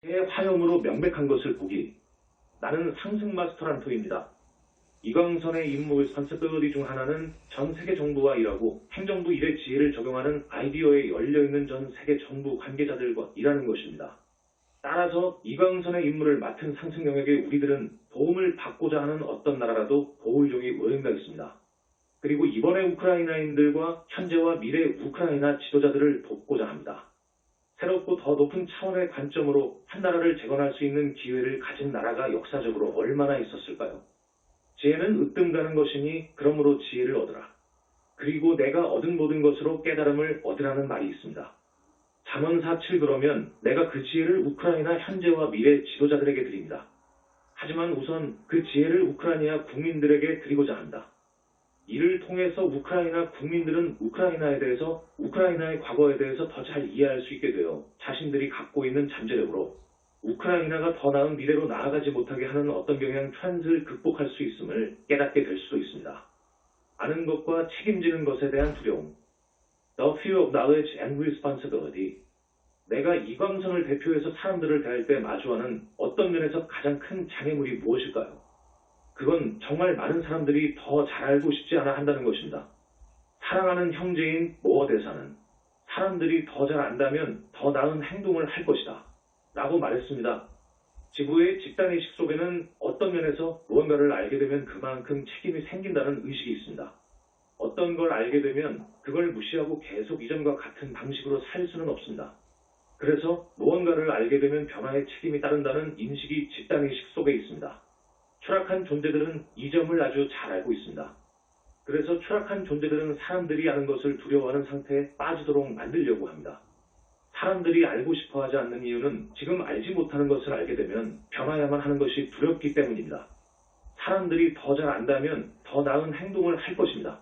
화염으로 명백한 것을 보기. 나는 상승 마스터란토입니다. 이광선의 임무 responsibility 중 하나는 전 세계 정부와 일하고 행정부 일의 지혜를 적용하는 아이디어에 열려있는 전 세계 정부 관계자들과 일하는 것입니다. 따라서 이광선의 임무를 맡은 상승 영역에 우리들은 도움을 받고자 하는 어떤 나라라도 보호의종이 오염되어 있습니다. 그리고 이번에 우크라이나인들과 현재와 미래 우크라이나 지도자들을 돕고자 합니다. 새롭고 더 높은 차원의 관점으로 한 나라를 재건할 수 있는 기회를 가진 나라가 역사적으로 얼마나 있었을까요? 지혜는 으뜸 가는 것이니 그러므로 지혜를 얻으라. 그리고 내가 얻은 모든 것으로 깨달음을 얻으라는 말이 있습니다. 잠언 4:7 그러면 내가 그 지혜를 우크라이나 현재와 미래 지도자들에게 드립니다. 하지만 우선 그 지혜를 우크라이나 국민들에게 드리고자 한다. 이를 통해서 우크라이나 국민들은 우크라이나에 대해서, 우크라이나의 과거에 대해서 더 잘 이해할 수 있게 되어 자신들이 갖고 있는 잠재력으로 우크라이나가 더 나은 미래로 나아가지 못하게 하는 어떤 경향 트렌드를 극복할 수 있음을 깨닫게 될 수도 있습니다. 아는 것과 책임지는 것에 대한 두려움. The fear of knowledge and responsibility. 내가 이광선을 대표해서 사람들을 대할 때 마주하는 어떤 면에서 가장 큰 장애물이 무엇일까요? 그건 정말 많은 사람들이 더 잘 알고 싶지 않아 한다는 것입니다. 사랑하는 형제인 모어 대사는 사람들이 더 잘 안다면 더 나은 행동을 할 것이다 라고 말했습니다. 지구의 집단의식 속에는 어떤 면에서 무언가를 알게 되면 그만큼 책임이 생긴다는 의식이 있습니다. 어떤 걸 알게 되면 그걸 무시하고 계속 이전과 같은 방식으로 살 수는 없습니다. 그래서 무언가를 알게 되면 변화의 책임이 따른다는 인식이 집단의식 속에 있습니다. 추락한 존재들은 이 점을 아주 잘 알고 있습니다. 그래서 추락한 존재들은 사람들이 아는 것을 두려워하는 상태에 빠지도록 만들려고 합니다. 사람들이 알고 싶어하지 않는 이유는 지금 알지 못하는 것을 알게 되면 변화야만 하는 것이 두렵기 때문입니다. 사람들이 더 잘 안다면 더 나은 행동을 할 것입니다.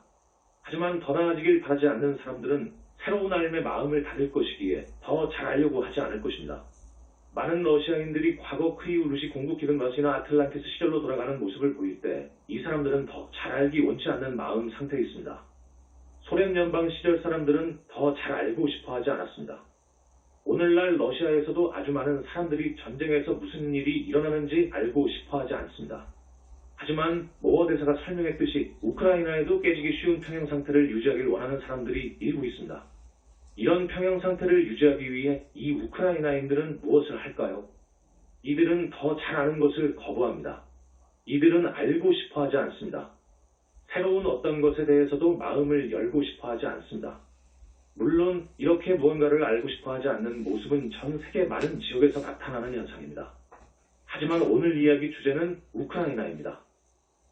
하지만 더 나아지길 바라지 않는 사람들은 새로운 알림에 마음을 닫을 것이기에 더 잘 알려고 하지 않을 것입니다. 많은 러시아인들이 과거 크이우루시 공국 기근 러시나 아틀란티스 시절로 돌아가는 모습을 보일 때 이 사람들은 더 잘 알기 원치 않는 마음 상태에 있습니다. 소련 연방 시절 사람들은 더 잘 알고 싶어 하지 않았습니다. 오늘날 러시아에서도 아주 많은 사람들이 전쟁에서 무슨 일이 일어나는지 알고 싶어 하지 않습니다. 하지만 모어 대사가 설명했듯이 우크라이나에도 깨지기 쉬운 평형 상태를 유지하길 원하는 사람들이 일부 있습니다. 이런 평형 상태를 유지하기 위해 이 우크라이나인들은 무엇을 할까요? 이들은 더 잘 아는 것을 거부합니다. 이들은 알고 싶어 하지 않습니다. 새로운 어떤 것에 대해서도 마음을 열고 싶어 하지 않습니다. 물론 이렇게 무언가를 알고 싶어 하지 않는 모습은 전 세계 많은 지역에서 나타나는 현상입니다. 하지만 오늘 이야기 주제는 우크라이나입니다.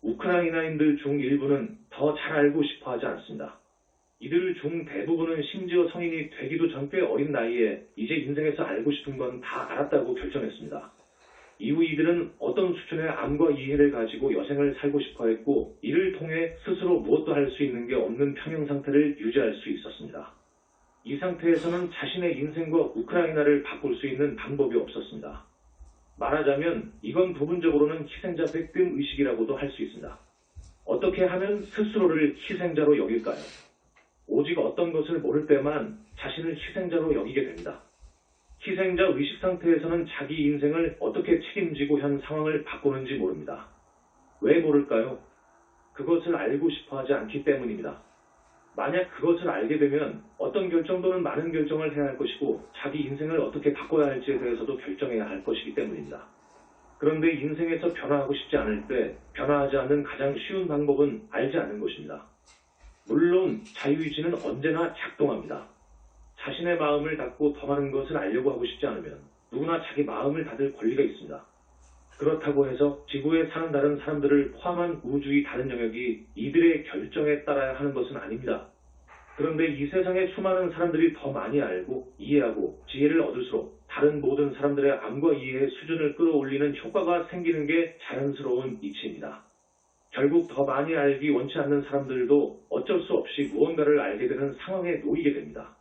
우크라이나인들 중 일부는 더 잘 알고 싶어 하지 않습니다. 이들 중 대부분은 심지어 성인이 되기도 전 꽤 어린 나이에 이제 인생에서 알고 싶은 건 다 알았다고 결정했습니다. 이후 이들은 어떤 수준의 암과 이해를 가지고 여생을 살고 싶어 했고 이를 통해 스스로 무엇도 할 수 있는 게 없는 평형 상태를 유지할 수 있었습니다. 이 상태에서는 자신의 인생과 우크라이나를 바꿀 수 있는 방법이 없었습니다. 말하자면 이건 부분적으로는 희생자 백금 의식이라고도 할 수 있습니다. 어떻게 하면 스스로를 희생자로 여길까요? 오직 어떤 것을 모를 때만 자신을 희생자로 여기게 됩니다. 희생자 의식 상태에서는 자기 인생을 어떻게 책임지고 현 상황을 바꾸는지 모릅니다. 왜 모를까요? 그것을 알고 싶어 하지 않기 때문입니다. 만약 그것을 알게 되면 어떤 결정 또는 많은 결정을 해야 할 것이고 자기 인생을 어떻게 바꿔야 할지에 대해서도 결정해야 할 것이기 때문입니다. 그런데 인생에서 변화하고 싶지 않을 때 변화하지 않는 가장 쉬운 방법은 알지 않는 것입니다. 물론 자유의지는 언제나 작동합니다. 자신의 마음을 닫고 더 많은 것을 알려고 하고 싶지 않으면 누구나 자기 마음을 닫을 권리가 있습니다. 그렇다고 해서 지구에 사는 다른 사람들을 포함한 우주의 다른 영역이 이들의 결정에 따라야 하는 것은 아닙니다. 그런데 이 세상의 수많은 사람들이 더 많이 알고 이해하고 지혜를 얻을수록 다른 모든 사람들의 암과 이해의 수준을 끌어올리는 효과가 생기는 게 자연스러운 이치입니다. 결국 더 많이 알기 원치 않는 사람들도 어쩔 수 없이 무언가를 알게 되는 상황에 놓이게 됩니다.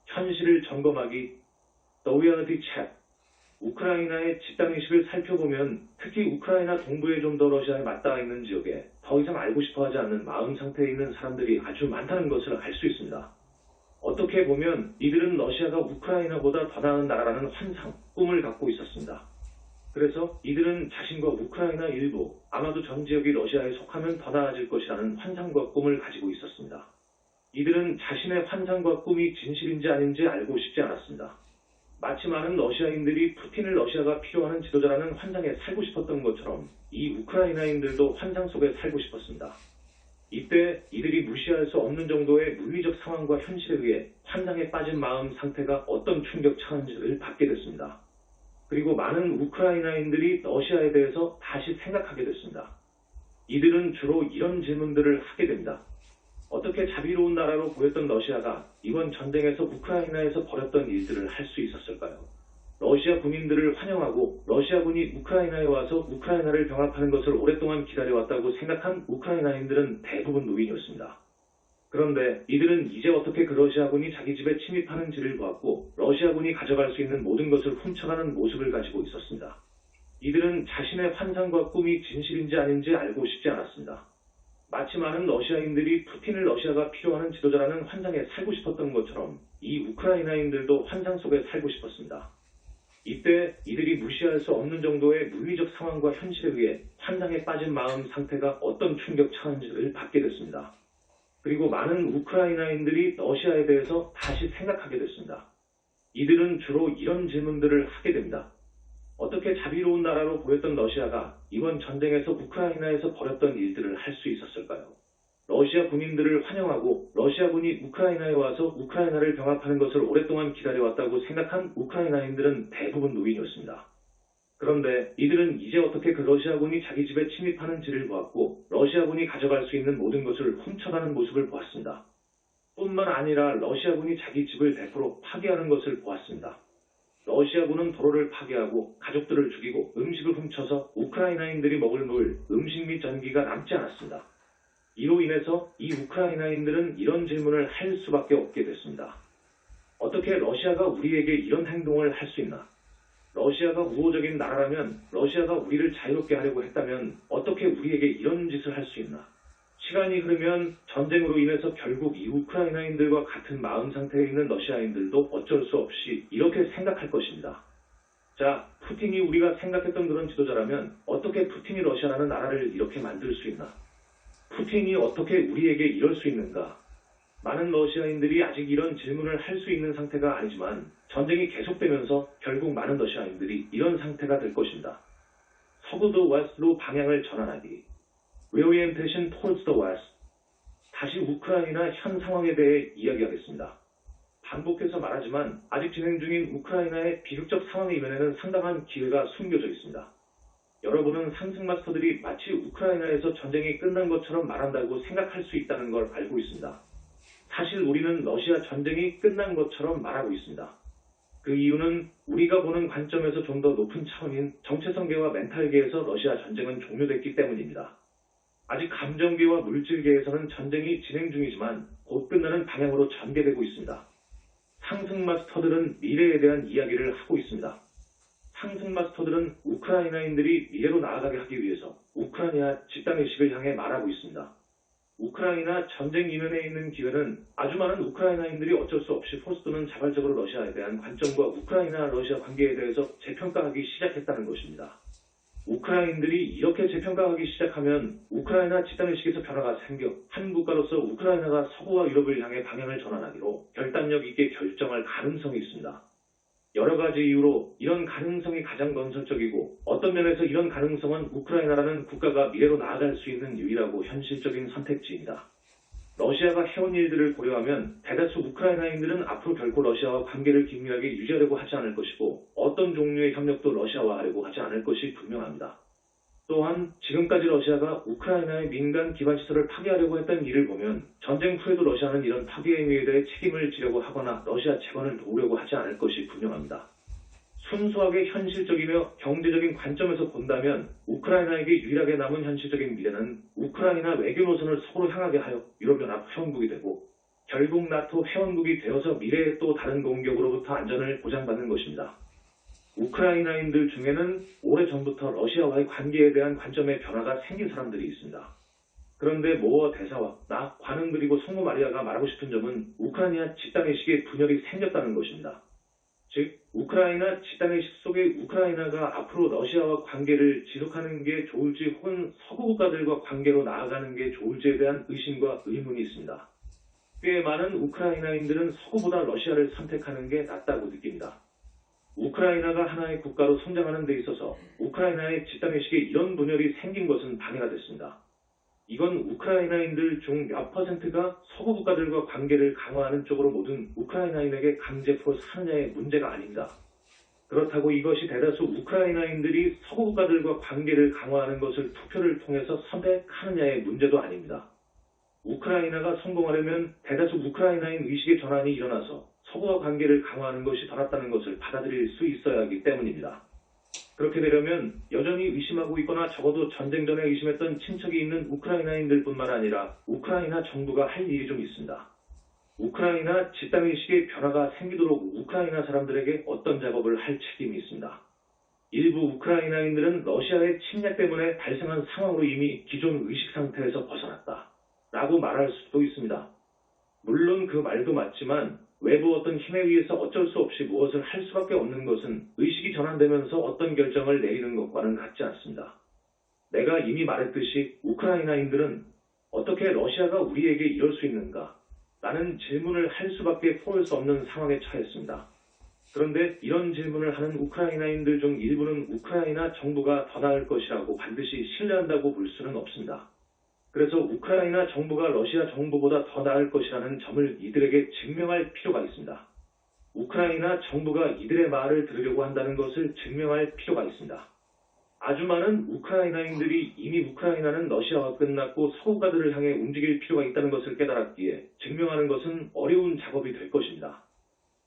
현실을 점검하기, The Reality Check. 우크라이나의 집단의식을 살펴보면 특히 우크라이나 동부에 좀 더 러시아에 맞닿아 있는 지역에 더 이상 알고 싶어하지 않는 마음 상태에 있는 사람들이 아주 많다는 것을 알 수 있습니다. 어떻게 보면 이들은 러시아가 우크라이나보다 더 나은 나라라는 환상, 꿈을 갖고 있었습니다. 그래서 이들은 자신과 우크라이나 일부, 아마도 전 지역이 러시아에 속하면 더 나아질 것이라는 환상과 꿈을 가지고 있었습니다. 이들은 자신의 환상과 꿈이 진실인지 아닌지 알고 싶지 않았습니다. 마치 많은 러시아인들이 푸틴을 러시아가 필요하는 지도자라는 환상에 살고 싶었던 것처럼 이 우크라이나인들도 환상 속에 살고 싶었습니다. 이때 이들이 무시할 수 없는 정도의 물리적 상황과 현실에 의해 환상에 빠진 마음 상태가 어떤 충격 차원지를 받게 됐습니다. 그리고 많은 우크라이나인들이 러시아에 대해서 다시 생각하게 됐습니다. 이들은 주로 이런 질문들을 하게 됩니다. 어떻게 자비로운 나라로 보였던 러시아가 이번 전쟁에서 우크라이나에서 벌였던 일들을 할 수 있었을까요? 러시아 군인들을 환영하고 러시아군이 우크라이나에 와서 우크라이나를 병합하는 것을 오랫동안 기다려왔다고 생각한 우크라이나인들은 대부분 노인이었습니다. 그런데 이들은 이제 어떻게 그 러시아군이 자기 집에 침입하는지를 보았고 러시아군이 가져갈 수 있는 모든 것을 훔쳐가는 모습을 가지고 있었습니다. 이들은 자신의 환상과 꿈이 진실인지 아닌지 알고 싶지 않았습니다. 마치 많은 러시아인들이 푸틴을 러시아가 필요하는 지도자라는 환상에 살고 싶었던 것처럼 이 우크라이나인들도 환상 속에 살고 싶었습니다. 이때 이들이 무시할 수 없는 정도의 물리적 상황과 현실에 의해 환상에 빠진 마음 상태가 어떤 충격 차원지를 받게 됐습니다. 그리고 많은 우크라이나인들이 러시아에 대해서 다시 생각하게 됐습니다. 이들은 주로 이런 질문들을 하게 됩니다. 어떻게 자비로운 나라로 보였던 러시아가 이번 전쟁에서 우크라이나에서 벌였던 일들을 할 수 있었을까요? 러시아 군인들을 환영하고 러시아군이 우크라이나에 와서 우크라이나를 병합하는 것을 오랫동안 기다려왔다고 생각한 우크라이나인들은 대부분 노인이었습니다. 그런데 이들은 이제 어떻게 그 러시아군이 자기 집에 침입하는지를 보았고 러시아군이 가져갈 수 있는 모든 것을 훔쳐가는 모습을 보았습니다. 뿐만 아니라 러시아군이 자기 집을 100% 파괴하는 것을 보았습니다. 러시아군은 도로를 파괴하고 가족들을 죽이고 음식을 훔쳐서 우크라이나인들이 먹을 물, 음식 및 전기가 남지 않았습니다. 이로 인해서 이 우크라이나인들은 이런 질문을 할 수밖에 없게 됐습니다. 어떻게 러시아가 우리에게 이런 행동을 할 수 있나? 러시아가 우호적인 나라라면, 러시아가 우리를 자유롭게 하려고 했다면 어떻게 우리에게 이런 짓을 할 수 있나? 시간이 흐르면 전쟁으로 인해서 결국 이 우크라이나인들과 같은 마음 상태에 있는 러시아인들도 어쩔 수 없이 이렇게 생각할 것입니다. 자, 푸틴이 우리가 생각했던 그런 지도자라면 어떻게 푸틴이 러시아라는 나라를 이렇게 만들 수 있나? 푸틴이 어떻게 우리에게 이럴 수 있는가? 많은 러시아인들이 아직 이런 질문을 할 수 있는 상태가 아니지만 전쟁이 계속되면서 결국 많은 러시아인들이 이런 상태가 될 것입니다. 서구도 웨스트로 방향을 전환하기. Reorientation towards the West. 다시 우크라이나 현 상황에 대해 이야기하겠습니다. 반복해서 말하지만 아직 진행 중인 우크라이나의 비극적 상황의 이면에는 상당한 기회가 숨겨져 있습니다. 여러분은 상승 마스터들이 마치 우크라이나에서 전쟁이 끝난 것처럼 말한다고 생각할 수 있다는 걸 알고 있습니다. 사실 우리는 러시아 전쟁이 끝난 것처럼 말하고 있습니다. 그 이유는 우리가 보는 관점에서 좀 더 높은 차원인 정체성계와 멘탈계에서 러시아 전쟁은 종료됐기 때문입니다. 아직 감정계와 물질계에서는 전쟁이 진행 중이지만 곧 끝나는 방향으로 전개되고 있습니다. 상승 마스터들은 미래에 대한 이야기를 하고 있습니다. 상승 마스터들은 우크라이나인들이 미래로 나아가게 하기 위해서 우크라이나 집단의식을 향해 말하고 있습니다. 우크라이나 전쟁 이면에 있는 기회는 아주 많은 우크라이나인들이 어쩔 수 없이 포스 또는 자발적으로 러시아에 대한 관점과 우크라이나-러시아 관계에 대해서 재평가하기 시작했다는 것입니다. 우크라이나인들이 이렇게 재평가하기 시작하면 우크라이나 집단의식에서 변화가 생겨 한 국가로서 우크라이나가 서구와 유럽을 향해 방향을 전환하기로 결단력 있게 결정할 가능성이 있습니다. 여러 가지 이유로 이런 가능성이 가장 건설적이고 어떤 면에서 이런 가능성은 우크라이나라는 국가가 미래로 나아갈 수 있는 유일하고 현실적인 선택지입니다. 러시아가 해온 일들을 고려하면 대다수 우크라이나인들은 앞으로 결코 러시아와 관계를 긴밀하게 유지하려고 하지 않을 것이고 어떤 종류의 협력도 러시아와 하려고 하지 않을 것이 분명합니다. 또한 지금까지 러시아가 우크라이나의 민간 기반시설을 파괴하려고 했던 일을 보면 전쟁 후에도 러시아는 이런 파괴 행위에 대해 책임을 지려고 하거나 러시아 재건을 도우려고 하지 않을 것이 분명합니다. 순수하게 현실적이며 경제적인 관점에서 본다면 우크라이나에게 유일하게 남은 현실적인 미래는 우크라이나 외교 노선을 서로 향하게 하여 유럽연합 회원국이 되고 결국 나토 회원국이 되어서 미래의 또 다른 공격으로부터 안전을 보장받는 것입니다. 우크라이나인들 중에는 오래전부터 러시아와의 관계에 대한 관점의 변화가 생긴 사람들이 있습니다. 그런데 모어 대사와 나, 관은 그리고 성모 마리아가 말하고 싶은 점은 우크라이나 집단의식의 분열이 생겼다는 것입니다. 즉 우크라이나 집단의식 속에 우크라이나가 앞으로 러시아와 관계를 지속하는 게 좋을지 혹은 서구 국가들과 관계로 나아가는 게 좋을지에 대한 의심과 의문이 있습니다. 꽤 많은 우크라이나인들은 서구보다 러시아를 선택하는 게 낫다고 느낍니다. 우크라이나가 하나의 국가로 성장하는 데 있어서 우크라이나의 집단의식에 이런 분열이 생긴 것은 방해가 됐습니다. 이건 우크라이나인들 중 몇 퍼센트가 서구 국가들과 관계를 강화하는 쪽으로 모든 우크라이나인에게 강제 풀어서 하느냐의 문제가 아닙니다. 그렇다고 이것이 대다수 우크라이나인들이 서구 국가들과 관계를 강화하는 것을 투표를 통해서 선택하느냐의 문제도 아닙니다. 우크라이나가 성공하려면 대다수 우크라이나인 의식의 전환이 일어나서 서구와 관계를 강화하는 것이 더 낫다는 것을 받아들일 수 있어야 하기 때문입니다. 그렇게 되려면 여전히 의심하고 있거나 적어도 전쟁 전에 의심했던 친척이 있는 우크라이나인들뿐만 아니라 우크라이나 정부가 할 일이 좀 있습니다. 우크라이나 집단의식의 변화가 생기도록 우크라이나 사람들에게 어떤 작업을 할 책임이 있습니다. 일부 우크라이나인들은 러시아의 침략 때문에 발생한 상황으로 이미 기존 의식 상태에서 벗어났다 라고 말할 수도 있습니다. 물론 그 말도 맞지만 외부 어떤 힘에 의해서 어쩔 수 없이 무엇을 할 수밖에 없는 것은 의식이 전환되면서 어떤 결정을 내리는 것과는 같지 않습니다. 내가 이미 말했듯이 우크라이나인들은 어떻게 러시아가 우리에게 이럴 수 있는가? 라는 질문을 할 수밖에 포할 수 없는 상황에 처했습니다. 그런데 이런 질문을 하는 우크라이나인들 중 일부는 우크라이나 정부가 더 나을 것이라고 반드시 신뢰한다고 볼 수는 없습니다. 그래서 우크라이나 정부가 러시아 정부보다 더 나을 것이라는 점을 이들에게 증명할 필요가 있습니다. 우크라이나 정부가 이들의 말을 들으려고 한다는 것을 증명할 필요가 있습니다. 아주 많은 우크라이나인들이 이미 우크라이나는 러시아와 끝났고 서구가들을 향해 움직일 필요가 있다는 것을 깨달았기에 증명하는 것은 어려운 작업이 될 것입니다.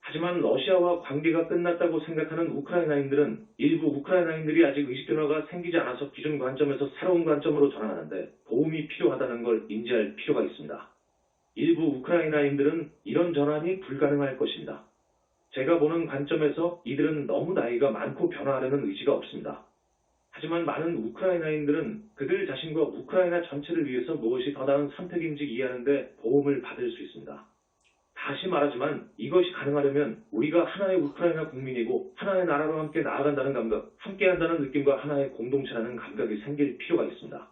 하지만 러시아와 관계가 끝났다고 생각하는 우크라이나인들은 일부 우크라이나인들이 아직 의식 변화가 생기지 않아서 기존 관점에서 새로운 관점으로 전환하는데 도움이 필요하다는 걸 인지할 필요가 있습니다. 일부 우크라이나인들은 이런 전환이 불가능할 것입니다. 제가 보는 관점에서 이들은 너무 나이가 많고 변화하려는 의지가 없습니다. 하지만 많은 우크라이나인들은 그들 자신과 우크라이나 전체를 위해서 무엇이 더 나은 선택인지 이해하는 데 도움을 받을 수 있습니다. 다시 말하지만 이것이 가능하려면 우리가 하나의 우크라이나 국민이고 하나의 나라로 함께 나아간다는 감각, 함께한다는 느낌과 하나의 공동체라는 감각이 생길 필요가 있습니다.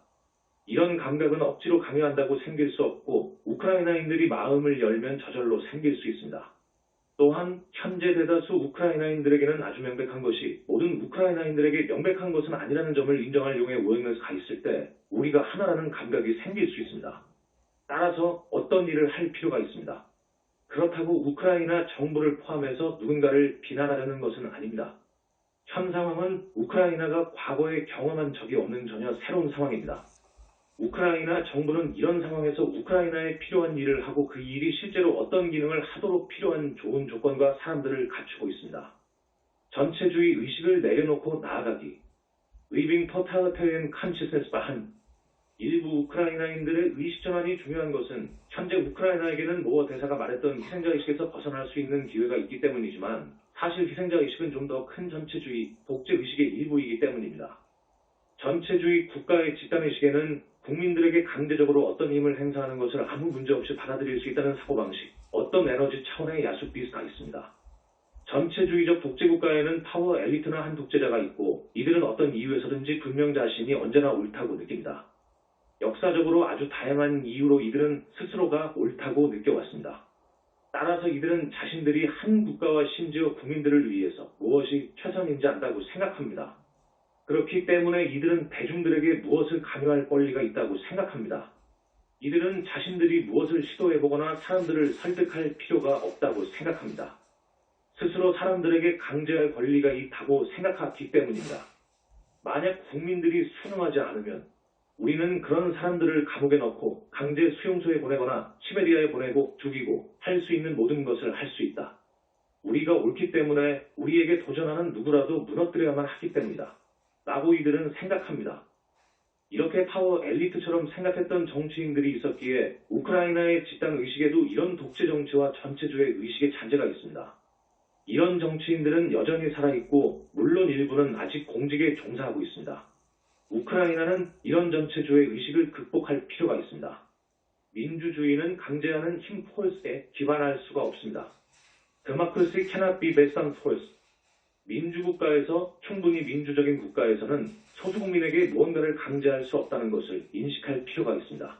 이런 감각은 억지로 강요한다고 생길 수 없고 우크라이나인들이 마음을 열면 저절로 생길 수 있습니다. 또한 현재 대다수 우크라이나인들에게는 아주 명백한 것이 모든 우크라이나인들에게 명백한 것은 아니라는 점을 인정할 용의 오행에서 가 있을 때 우리가 하나라는 감각이 생길 수 있습니다. 따라서 어떤 일을 할 필요가 있습니다. 그렇다고 우크라이나 정부를 포함해서 누군가를 비난하려는 것은 아닙니다. 현 상황은 우크라이나가 과거에 경험한 적이 없는 전혀 새로운 상황입니다. 우크라이나 정부는 이런 상황에서 우크라이나에 필요한 일을 하고 그 일이 실제로 어떤 기능을 하도록 필요한 좋은 조건과 사람들을 갖추고 있습니다. 전체주의 의식을 내려놓고 나아가기, Living Totalitarian Consciousness behind 일부 우크라이나인들의 의식 전환이 중요한 것은 현재 우크라이나에게는 모어 대사가 말했던 희생자의식에서 벗어날 수 있는 기회가 있기 때문이지만 사실 희생자의식은 좀 더 큰 전체주의, 독재의식의 일부이기 때문입니다. 전체주의 국가의 집단의식에는 국민들에게 강제적으로 어떤 힘을 행사하는 것을 아무 문제 없이 받아들일 수 있다는 사고방식, 어떤 에너지 차원의 야수비스가 있습니다. 전체주의적 독재국가에는 파워 엘리트나 한 독재자가 있고 이들은 어떤 이유에서든지 분명 자신이 언제나 옳다고 느낍니다. 역사적으로 아주 다양한 이유로 이들은 스스로가 옳다고 느껴왔습니다. 따라서 이들은 자신들이 한 국가와 심지어 국민들을 위해서 무엇이 최선인지 안다고 생각합니다. 그렇기 때문에 이들은 대중들에게 무엇을 강요할 권리가 있다고 생각합니다. 이들은 자신들이 무엇을 시도해보거나 사람들을 설득할 필요가 없다고 생각합니다. 스스로 사람들에게 강제할 권리가 있다고 생각하기 때문입니다. 만약 국민들이 순응하지 않으면 우리는 그런 사람들을 감옥에 넣고 강제 수용소에 보내거나 시베리아에 보내고 죽이고 할 수 있는 모든 것을 할 수 있다. 우리가 옳기 때문에 우리에게 도전하는 누구라도 무너뜨려야만 하기 때문이다. 라고 이들은 생각합니다. 이렇게 파워 엘리트처럼 생각했던 정치인들이 있었기에 우크라이나의 집단 의식에도 이런 독재 정치와 전체주의 의식의 잔재가 있습니다. 이런 정치인들은 여전히 살아있고 물론 일부는 아직 공직에 종사하고 있습니다. 우크라이나는 이런 전체주의 의식을 극복할 필요가 있습니다. 민주주의는 강제하는 힘 포스에 기반할 수가 없습니다. Democracy cannot be based on force. 민주국가에서 충분히 민주적인 국가에서는 소수국민에게 무언가를 강제할 수 없다는 것을 인식할 필요가 있습니다.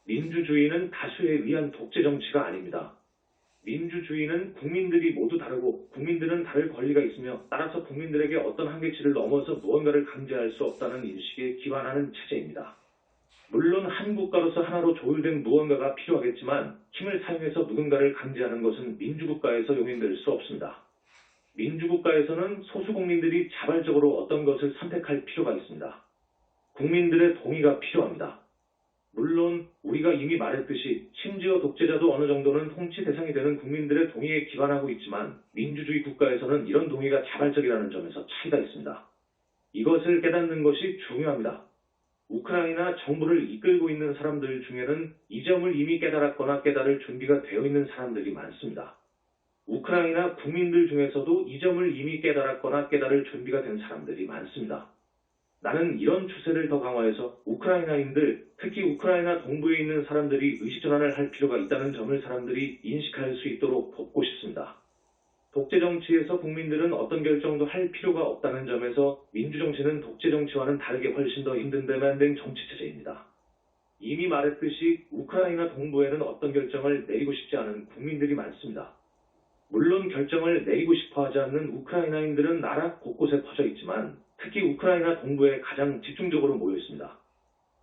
민주주의는 다수에 의한 독재 정치가 아닙니다. 민주주의는 국민들이 모두 다르고 국민들은 다를 권리가 있으며 따라서 국민들에게 어떤 한계치를 넘어서 무언가를 강제할 수 없다는 인식에 기반하는 체제입니다. 물론 한 국가로서 하나로 조율된 무언가가 필요하겠지만 힘을 사용해서 누군가를 강제하는 것은 민주국가에서 용인될 수 없습니다. 민주국가에서는 소수국민들이 자발적으로 어떤 것을 선택할 필요가 있습니다. 국민들의 동의가 필요합니다. 물론 우리가 이미 말했듯이 심지어 독재자도 어느 정도는 통치 대상이 되는 국민들의 동의에 기반하고 있지만 민주주의 국가에서는 이런 동의가 자발적이라는 점에서 차이가 있습니다. 이것을 깨닫는 것이 중요합니다. 우크라이나 정부를 이끌고 있는 사람들 중에는 이 점을 이미 깨달았거나 깨달을 준비가 되어 있는 사람들이 많습니다. 우크라이나 국민들 중에서도 이 점을 이미 깨달았거나 깨달을 준비가 된 사람들이 많습니다. 나는 이런 추세를 더 강화해서 우크라이나인들, 특히 우크라이나 동부에 있는 사람들이 의식전환을 할 필요가 있다는 점을 사람들이 인식할 수 있도록 돕고 싶습니다. 독재 정치에서 국민들은 어떤 결정도 할 필요가 없다는 점에서 민주정치는 독재 정치와는 다르게 훨씬 더 힘든 데만된 정치체제입니다. 이미 말했듯이 우크라이나 동부에는 어떤 결정을 내리고 싶지 않은 국민들이 많습니다. 물론 결정을 내리고 싶어 하지 않는 우크라이나인들은 나라 곳곳에 퍼져 있지만 특히 우크라이나 동부에 가장 집중적으로 모여 있습니다.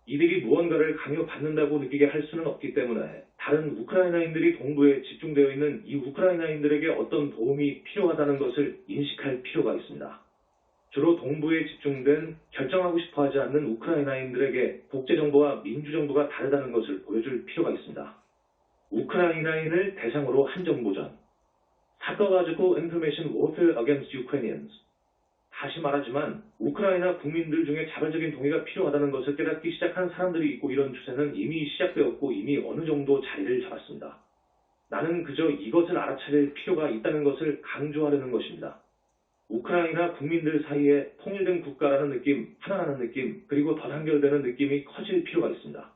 이들이 무언가를 강요받는다고 느끼게 할 수는 없기 때문에 다른 우크라이나인들이 동부에 집중되어 있는 이 우크라이나인들에게 어떤 도움이 필요하다는 것을 인식할 필요가 있습니다. 주로 동부에 집중된 결정하고 싶어 하지 않는 우크라이나인들에게 독재정부와 민주정부가 다르다는 것을 보여줄 필요가 있습니다. 우크라이나인을 대상으로 한 정보전 Psychological Information Warfare Against Ukrainians. 다시 말하지만 우크라이나 국민들 중에 자발적인 동의가 필요하다는 것을 깨닫기 시작한 사람들이 있고 이런 추세는 이미 시작되었고 이미 어느 정도 자리를 잡았습니다. 나는 그저 이것을 알아차릴 필요가 있다는 것을 강조하려는 것입니다. 우크라이나 국민들 사이에 통일된 국가라는 느낌, 하나라는 느낌, 그리고 더 단결되는 느낌이 커질 필요가 있습니다.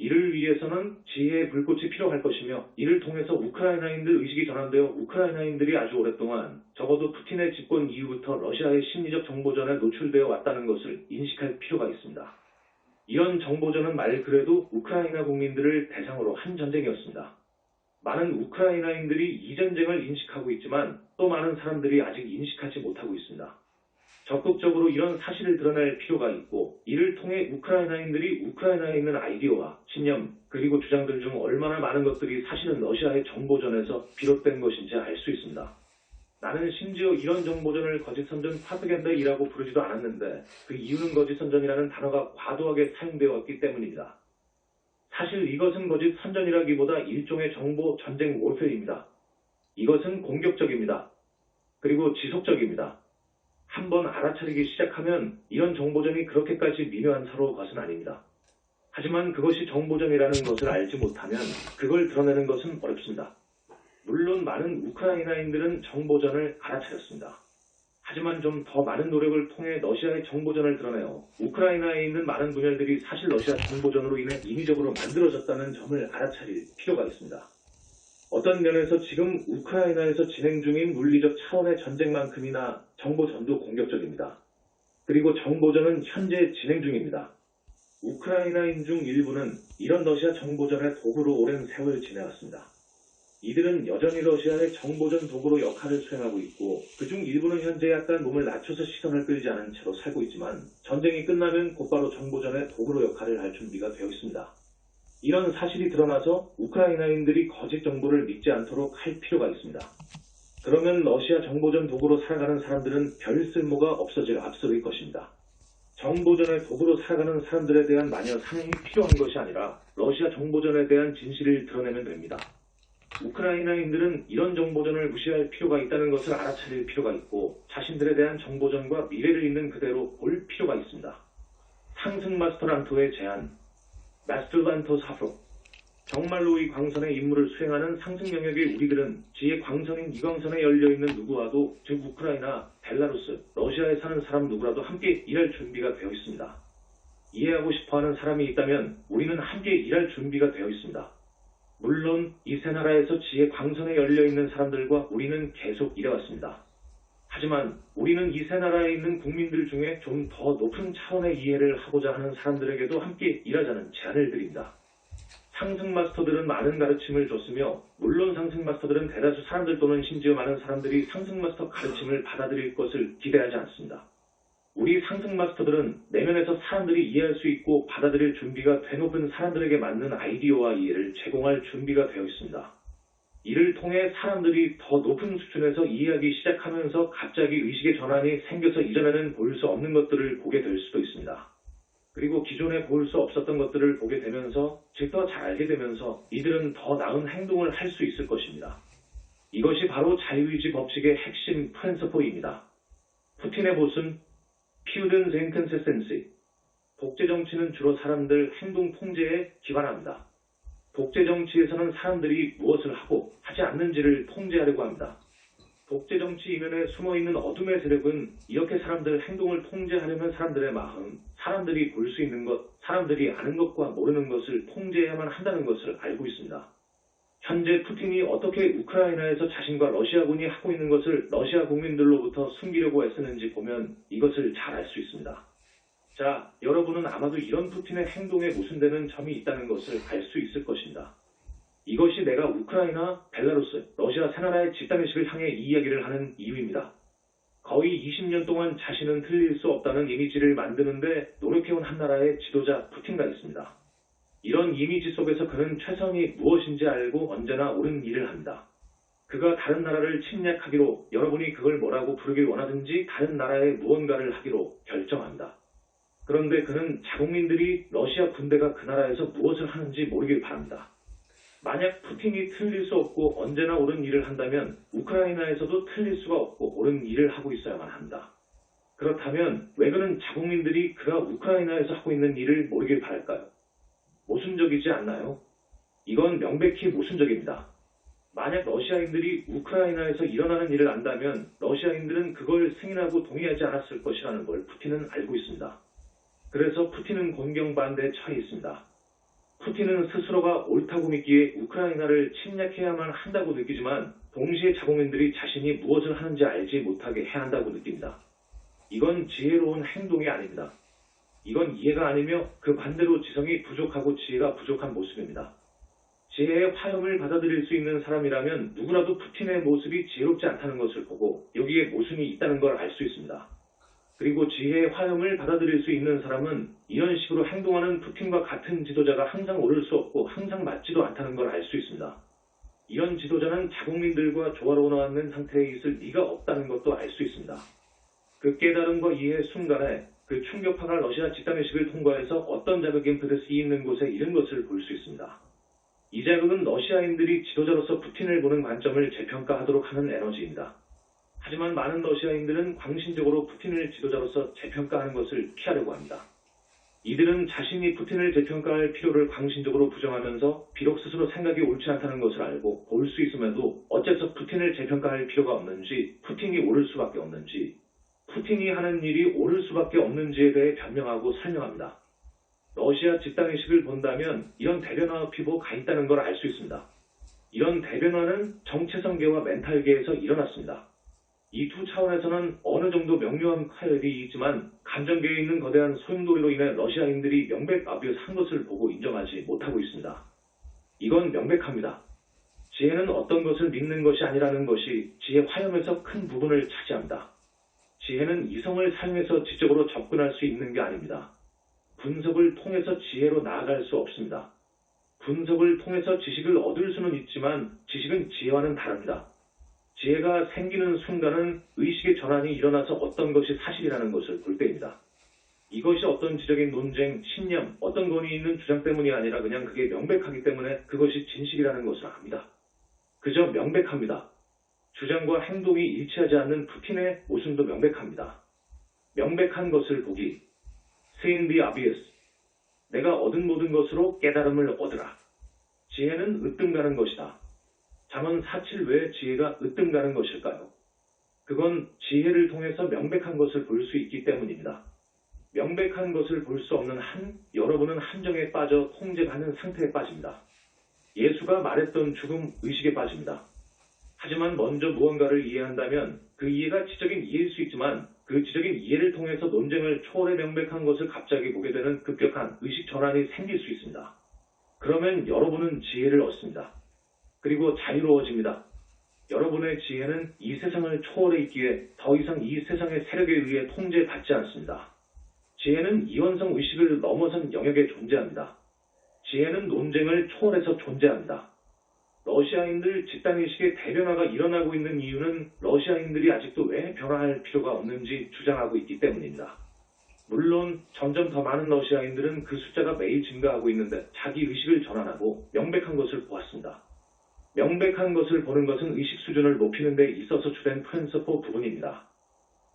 이를 위해서는 지혜의 불꽃이 필요할 것이며 이를 통해서 우크라이나인들 의식이 전환되어 우크라이나인들이 아주 오랫동안 적어도 푸틴의 집권 이후부터 러시아의 심리적 정보전에 노출되어 왔다는 것을 인식할 필요가 있습니다. 이런 정보전은 말 그대로 우크라이나 국민들을 대상으로 한 전쟁이었습니다. 많은 우크라이나인들이 이 전쟁을 인식하고 있지만 또 많은 사람들이 아직 인식하지 못하고 있습니다. 적극적으로 이런 사실을 드러낼 필요가 있고 이를 통해 우크라이나인들이 우크라이나에 있는 아이디어와 신념 그리고 주장들 중 얼마나 많은 것들이 사실은 러시아의 정보전에서 비롯된 것인지 알 수 있습니다. 나는 심지어 이런 정보전을 거짓선전 파트겐다이라고 부르지도 않았는데 그 이유는 거짓선전이라는 단어가 과도하게 사용되어 왔기 때문입니다. 사실 이것은 거짓선전이라기보다 일종의 정보 전쟁 월페어입니다. 이것은 공격적입니다. 그리고 지속적입니다. 한번 알아차리기 시작하면 이런 정보전이 그렇게까지 미묘한 사로 것은 아닙니다. 하지만 그것이 정보전이라는 것을 알지 못하면 그걸 드러내는 것은 어렵습니다. 물론 많은 우크라이나인들은 정보전을 알아차렸습니다. 하지만 좀 더 많은 노력을 통해 러시아의 정보전을 드러내어 우크라이나에 있는 많은 분열들이 사실 러시아 정보전으로 인해 인위적으로 만들어졌다는 점을 알아차릴 필요가 있습니다. 어떤 면에서 지금 우크라이나에서 진행 중인 물리적 차원의 전쟁만큼이나 정보전도 공격적입니다. 그리고 정보전은 현재 진행 중입니다. 우크라이나인 중 일부는 이런 러시아 정보전의 도구로 오랜 세월 지내왔습니다. 이들은 여전히 러시아의 정보전 도구로 역할을 수행하고 있고 그중 일부는 현재 약간 몸을 낮춰서 시선을 끌지 않은 채로 살고 있지만 전쟁이 끝나면 곧바로 정보전의 도구로 역할을 할 준비가 되어 있습니다. 이런 사실이 드러나서 우크라이나인들이 거짓 정보를 믿지 않도록 할 필요가 있습니다. 그러면 러시아 정보전 도구로 살아가는 사람들은 별 쓸모가 없어질 앞서일 것입니다. 정보전의 도구로 살아가는 사람들에 대한 마녀 사냥이 필요한 것이 아니라 러시아 정보전에 대한 진실을 드러내면 됩니다. 우크라이나인들은 이런 정보전을 무시할 필요가 있다는 것을 알아차릴 필요가 있고 자신들에 대한 정보전과 미래를 있는 그대로 볼 필요가 있습니다. 상승 마스터 란토의 제안 마스터 란토 사프 정말로 이 광선의 임무를 수행하는 상승 영역의 우리들은 지의 광선인 이 광선에 열려있는 누구와도 즉 우크라이나, 벨라루스, 러시아에 사는 사람 누구라도 함께 일할 준비가 되어 있습니다. 이해하고 싶어하는 사람이 있다면 우리는 함께 일할 준비가 되어 있습니다. 물론 이 세 나라에서 지혜 광선에 열려있는 사람들과 우리는 계속 일해왔습니다. 하지만 우리는 이 세 나라에 있는 국민들 중에 좀 더 높은 차원의 이해를 하고자 하는 사람들에게도 함께 일하자는 제안을 드립니다. 상승 마스터들은 많은 가르침을 줬으며 물론 상승 마스터들은 대다수 사람들 또는 심지어 많은 사람들이 상승 마스터 가르침을 받아들일 것을 기대하지 않습니다. 우리 상승 마스터들은 내면에서 사람들이 이해할 수 있고 받아들일 준비가 되높은 사람들에게 맞는 아이디어와 이해를 제공할 준비가 되어 있습니다. 이를 통해 사람들이 더 높은 수준에서 이해하기 시작하면서 갑자기 의식의 전환이 생겨서 이전에는 볼 수 없는 것들을 보게 될 수도 있습니다. 그리고 기존에 볼 수 없었던 것들을 보게 되면서 즉 더 잘 알게 되면서 이들은 더 나은 행동을 할 수 있을 것입니다. 이것이 바로 자유의지 법칙의 핵심 프린서플입니다. 푸틴의 보수는 피우든 젠컨세센시 독재 정치는 주로 사람들 행동 통제에 기반합니다. 독재 정치에서는 사람들이 무엇을 하고 하지 않는지를 통제하려고 합니다. 독재 정치 이면에 숨어있는 어둠의 세력은 이렇게 사람들 행동을 통제하려면 사람들의 마음, 사람들이 볼 수 있는 것, 사람들이 아는 것과 모르는 것을 통제해야만 한다는 것을 알고 있습니다. 현재 푸틴이 어떻게 우크라이나에서 자신과 러시아군이 하고 있는 것을 러시아 국민들로부터 숨기려고 애쓰는지 보면 이것을 잘 알 수 있습니다. 자, 여러분은 아마도 이런 푸틴의 행동에 모순되는 점이 있다는 것을 알 수 있을 것입니다. 이것이 내가 우크라이나, 벨라루스, 러시아 세 나라의 집단의식을 향해 이 이야기를 하는 이유입니다. 거의 20년 동안 자신은 틀릴 수 없다는 이미지를 만드는데 노력해온 한 나라의 지도자 푸틴가 있습니다. 이런 이미지 속에서 그는 최선이 무엇인지 알고 언제나 옳은 일을 합니다. 그가 다른 나라를 침략하기로 여러분이 그걸 뭐라고 부르길 원하든지 다른 나라에 무언가를 하기로 결정합니다. 그런데 그는 자국민들이 러시아 군대가 그 나라에서 무엇을 하는지 모르길 바랍니다. 만약 푸틴이 틀릴 수 없고 언제나 옳은 일을 한다면 우크라이나에서도 틀릴 수가 없고 옳은 일을 하고 있어야만 합니다. 그렇다면 왜 그는 자국민들이 그가 우크라이나에서 하고 있는 일을 모르길 바랄까요? 모순적이지 않나요? 이건 명백히 모순적입니다. 만약 러시아인들이 우크라이나에서 일어나는 일을 안다면 러시아인들은 그걸 승인하고 동의하지 않았을 것이라는 걸 푸틴은 알고 있습니다. 그래서 푸틴은 곤경반대에 처해 있습니다. 푸틴은 스스로가 옳다고 믿기에 우크라이나를 침략해야만 한다고 느끼지만 동시에 자국민들이 자신이 무엇을 하는지 알지 못하게 해야 한다고 느낍니다. 이건 지혜로운 행동이 아닙니다. 이건 이해가 아니며 그 반대로 지성이 부족하고 지혜가 부족한 모습입니다. 지혜의 화염을 받아들일 수 있는 사람이라면 누구라도 푸틴의 모습이 지혜롭지 않다는 것을 보고 여기에 모순이 있다는 걸 알 수 있습니다. 그리고 지혜의 화염을 받아들일 수 있는 사람은 이런 식으로 행동하는 푸틴과 같은 지도자가 항상 옳을 수 없고 항상 맞지도 않다는 걸 알 수 있습니다. 이런 지도자는 자국민들과 조화로 나왔는 상태에 있을 리가 없다는 것도 알 수 있습니다. 그 깨달음과 이해의 순간에 그 충격파가 러시아 집단의식을 통과해서 어떤 자극이 그릇이 있는 곳에 이른 것을 볼 수 있습니다. 이 자극은 러시아인들이 지도자로서 푸틴을 보는 관점을 재평가하도록 하는 에너지입니다. 하지만 많은 러시아인들은 광신적으로 푸틴을 지도자로서 재평가하는 것을 피하려고 합니다. 이들은 자신이 푸틴을 재평가할 필요를 광신적으로 부정하면서 비록 스스로 생각이 옳지 않다는 것을 알고 볼 수 있음에도 어째서 푸틴을 재평가할 필요가 없는지, 푸틴이 옳을 수밖에 없는지, 푸틴이 하는 일이 옳을 수밖에 없는지에 대해 변명하고 설명합니다. 러시아 집단의식을 본다면 이런 대변화 피부가 있다는 걸 알 수 있습니다. 이런 대변화는 정체성계와 멘탈계에서 일어났습니다. 이 두 차원에서는 어느 정도 명료한 타협이 있지만 감정계에 있는 거대한 소용돌이로 인해 러시아인들이 명백한 것을 보고 인정하지 못하고 있습니다. 이건 명백합니다. 지혜는 어떤 것을 믿는 것이 아니라는 것이 지혜 화염에서 큰 부분을 차지합니다. 지혜는 이성을 사용해서 지적으로 접근할 수 있는 게 아닙니다. 분석을 통해서 지혜로 나아갈 수 없습니다. 분석을 통해서 지식을 얻을 수는 있지만 지식은 지혜와는 다릅니다. 지혜가 생기는 순간은 의식의 전환이 일어나서 어떤 것이 사실이라는 것을 볼 때입니다. 이것이 어떤 지적인 논쟁, 신념, 어떤 권위 있는 주장 때문이 아니라 그냥 그게 명백하기 때문에 그것이 진실이라는 것을 압니다. 그저 명백합니다. 주장과 행동이 일치하지 않는 푸틴의 모순도 명백합니다. 명백한 것을 보기. Seeing the obvious. 내가 얻은 모든 것으로 깨달음을 얻으라. 지혜는 으뜸가는 것이다. 잠언 4.7 왜 지혜가 으뜸가는 것일까요? 그건 지혜를 통해서 명백한 것을 볼 수 있기 때문입니다. 명백한 것을 볼 수 없는 여러분은 함정에 빠져 통제받는 상태에 빠집니다. 예수가 말했던 죽음 의식에 빠집니다. 하지만 먼저 무언가를 이해한다면 그 이해가 지적인 이해일 수 있지만 그 지적인 이해를 통해서 논쟁을 초월해 명백한 것을 갑자기 보게 되는 급격한 의식 전환이 생길 수 있습니다. 그러면 여러분은 지혜를 얻습니다. 그리고 자유로워집니다. 여러분의 지혜는 이 세상을 초월해 있기에 더 이상 이 세상의 세력에 의해 통제받지 않습니다. 지혜는 이원성 의식을 넘어선 영역에 존재합니다. 지혜는 논쟁을 초월해서 존재합니다. 러시아인들 집단의식의 대변화가 일어나고 있는 이유는 러시아인들이 아직도 왜 변화할 필요가 없는지 주장하고 있기 때문입니다. 물론 점점 더 많은 러시아인들은 그 숫자가 매일 증가하고 있는데 자기 의식을 전환하고 명백한 것을 보았습니다. 명백한 것을 보는 것은 의식 수준을 높이는 데 있어서 주된 프린서포 부분입니다.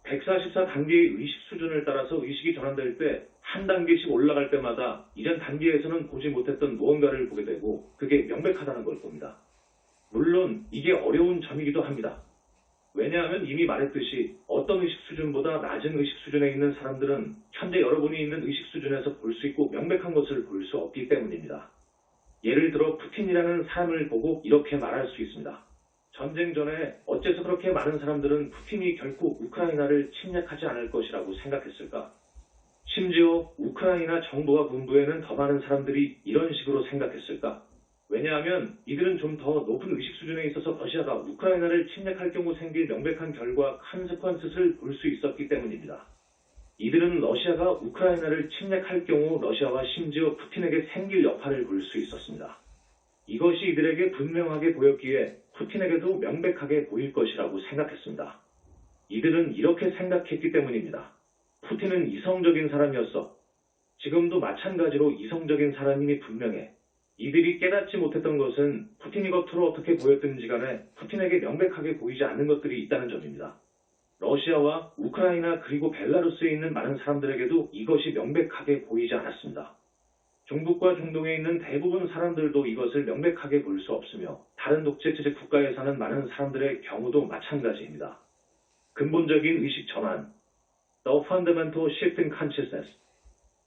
144단계의 의식 수준을 따라서 의식이 전환될 때 한 단계씩 올라갈 때마다 이전 단계에서는 보지 못했던 무언가를 보게 되고 그게 명백하다는 걸 봅니다. 물론 이게 어려운 점이기도 합니다. 왜냐하면 이미 말했듯이 어떤 의식 수준보다 낮은 의식 수준에 있는 사람들은 현재 여러분이 있는 의식 수준에서 볼 수 있고 명백한 것을 볼 수 없기 때문입니다. 예를 들어 푸틴이라는 사람을 보고 이렇게 말할 수 있습니다. 전쟁 전에 어째서 그렇게 많은 사람들은 푸틴이 결코 우크라이나를 침략하지 않을 것이라고 생각했을까? 심지어 우크라이나 정부와 군부에는 더 많은 사람들이 이런 식으로 생각했을까? 왜냐하면 이들은 좀 더 높은 의식 수준에 있어서 러시아가 우크라이나를 침략할 경우 생길 명백한 결과 컨세퀀스를 볼 수 있었기 때문입니다. 이들은 러시아가 우크라이나를 침략할 경우 러시아와 심지어 푸틴에게 생길 여파를 볼 수 있었습니다. 이것이 이들에게 분명하게 보였기에 푸틴에게도 명백하게 보일 것이라고 생각했습니다. 이들은 이렇게 생각했기 때문입니다. 푸틴은 이성적인 사람이었어. 지금도 마찬가지로 이성적인 사람임이 분명해. 이들이 깨닫지 못했던 것은 푸틴이 겉으로 어떻게 보였든지 간에 푸틴에게 명백하게 보이지 않는 것들이 있다는 점입니다. 러시아와 우크라이나 그리고 벨라루스에 있는 많은 사람들에게도 이것이 명백하게 보이지 않았습니다. 중국과 중동에 있는 대부분 사람들도 이것을 명백하게 볼 수 없으며 다른 독재체제 국가에 사는 많은 사람들의 경우도 마찬가지입니다. 근본적인 의식 전환, The Fundamental Shift in Consciousness.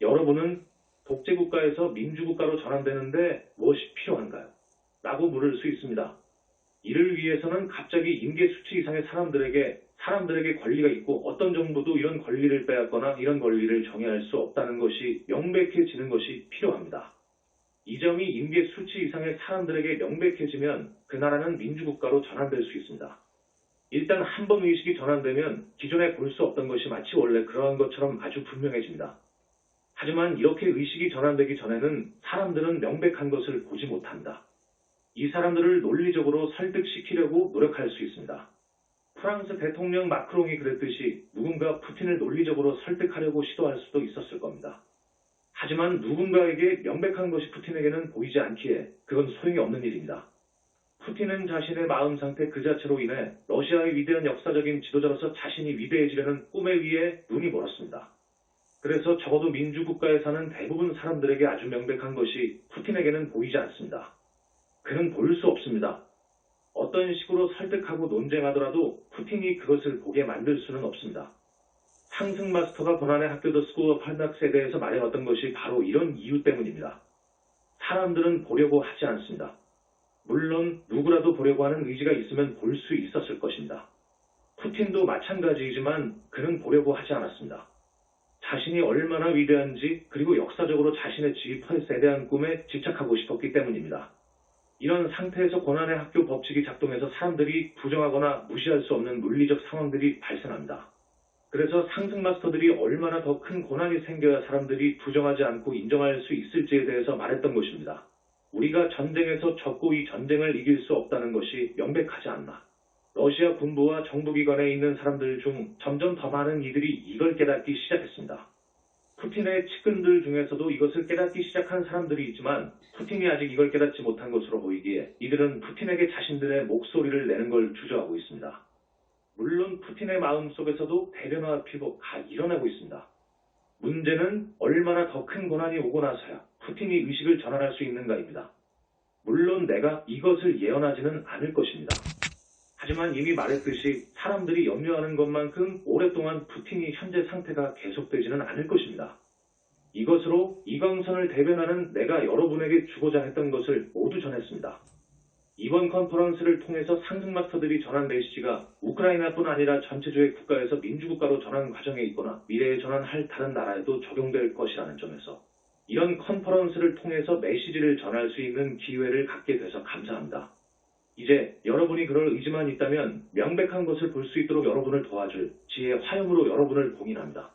여러분은 독재국가에서 민주국가로 전환되는데 무엇이 필요한가요? 라고 물을 수 있습니다. 이를 위해서는 갑자기 임계 수치 이상의 사람들에게 권리가 있고 어떤 정부도 이런 권리를 빼앗거나 이런 권리를 정의할 수 없다는 것이 명백해지는 것이 필요합니다. 이 점이 임계 수치 이상의 사람들에게 명백해지면 그 나라는 민주국가로 전환될 수 있습니다. 일단 한 번 의식이 전환되면 기존에 볼 수 없던 것이 마치 원래 그러한 것처럼 아주 분명해집니다. 하지만 이렇게 의식이 전환되기 전에는 사람들은 명백한 것을 보지 못합니다. 이 사람들을 논리적으로 설득시키려고 노력할 수 있습니다. 프랑스 대통령 마크롱이 그랬듯이 누군가 푸틴을 논리적으로 설득하려고 시도할 수도 있었을 겁니다. 하지만 누군가에게 명백한 것이 푸틴에게는 보이지 않기에 그건 소용이 없는 일입니다. 푸틴은 자신의 마음 상태 그 자체로 인해 러시아의 위대한 역사적인 지도자로서 자신이 위대해지려는 꿈에 의해 눈이 멀었습니다. 그래서 적어도 민주국가에 사는 대부분 사람들에게 아주 명백한 것이 푸틴에게는 보이지 않습니다. 그는 볼 수 없습니다. 어떤 식으로 설득하고 논쟁하더라도 푸틴이 그것을 보게 만들 수는 없습니다. 상승 마스터가 고난의 학교 더 스쿨 오브 할락스에 대해서 말해왔던 것이 바로 이런 이유 때문입니다. 사람들은 보려고 하지 않습니다. 물론 누구라도 보려고 하는 의지가 있으면 볼 수 있었을 것입니다. 푸틴도 마찬가지이지만 그는 보려고 하지 않았습니다. 자신이 얼마나 위대한지 그리고 역사적으로 자신의 G8에 대한 꿈에 집착하고 싶었기 때문입니다. 이런 상태에서 고난의 학교 법칙이 작동해서 사람들이 부정하거나 무시할 수 없는 물리적 상황들이 발생합니다. 그래서 상승 마스터들이 얼마나 더 큰 고난이 생겨야 사람들이 부정하지 않고 인정할 수 있을지에 대해서 말했던 것입니다. 우리가 전쟁에서 졌고 이 전쟁을 이길 수 없다는 것이 명백하지 않나. 러시아 군부와 정부기관에 있는 사람들 중 점점 더 많은 이들이 이걸 깨닫기 시작했습니다. 푸틴의 측근들 중에서도 이것을 깨닫기 시작한 사람들이 있지만 푸틴이 아직 이걸 깨닫지 못한 것으로 보이기에 이들은 푸틴에게 자신들의 목소리를 내는 걸 주저하고 있습니다. 물론 푸틴의 마음속에서도 대변화와 피복가 일어나고 있습니다. 문제는 얼마나 더 큰 고난이 오고 나서야 푸틴이 의식을 전환할 수 있는가입니다. 물론 내가 이것을 예언하지는 않을 것입니다. 하지만 이미 말했듯이 사람들이 염려하는 것만큼 오랫동안 푸틴이 현재 상태가 계속되지는 않을 것입니다. 이것으로 이광선을 대변하는 내가 여러분에게 주고자 했던 것을 모두 전했습니다. 이번 컨퍼런스를 통해서 상승 마스터들이 전한 메시지가 우크라이나뿐 아니라 전체주의 국가에서 민주국가로 전환 과정에 있거나 미래에 전환할 다른 나라에도 적용될 것이라는 점에서 이런 컨퍼런스를 통해서 메시지를 전할 수 있는 기회를 갖게 돼서 감사합니다. 이제 여러분이 그럴 의지만 있다면 명백한 것을 볼 수 있도록 여러분을 도와줄 지혜의 화염으로 여러분을 봉인합니다.